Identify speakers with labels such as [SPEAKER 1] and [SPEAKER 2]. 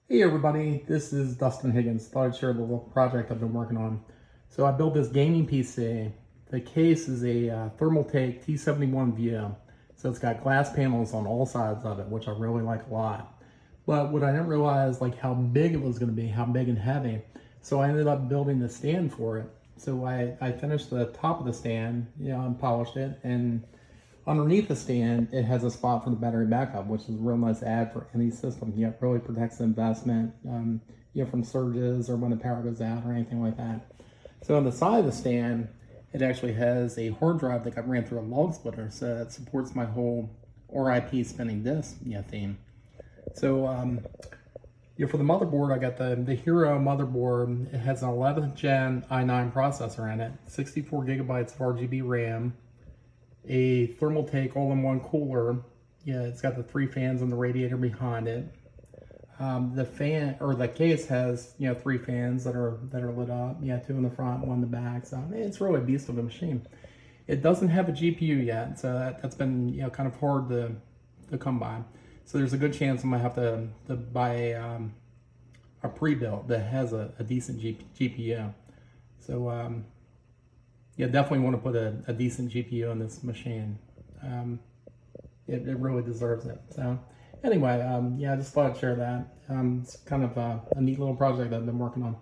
[SPEAKER 1] Hey everybody, this is Dustin Higgins. Thought I'd share the little project I've been working on. So I built this gaming PC. The case is a Thermaltake T71 View. So it's got glass panels on all sides of it, which I really like a lot. But what I didn't realize, like how big it was going to be, how big and heavy. So I ended up building the stand for it. So I finished the top of the stand, and polished it, and underneath the stand, it has a spot for the battery backup, which is a real nice add for any system. It really protects the investment, from surges or when the power goes out or anything like that. So on the side of the stand, it actually has a hard drive that got ran through a log splitter, so that supports my whole RIP spinning disk, theme. So for the motherboard, I got the Hero motherboard. It has an 11th gen i9 processor in it, 64 gigabytes of RGB RAM, a Thermaltake all-in-one cooler. It's got the 3 fans and the radiator behind it. The case has 3 fans that are lit up. 2 in the front, 1 in the back. So it's really a beast of a machine. It doesn't have a GPU yet, so that's been kind of hard to come by. So there's a good chance I'm gonna have to buy a pre-built that has a decent GPU. So definitely want to put a decent GPU on this machine. It really deserves it. So anyway, I just thought I'd share that. It's kind of a neat little project that I've been working on.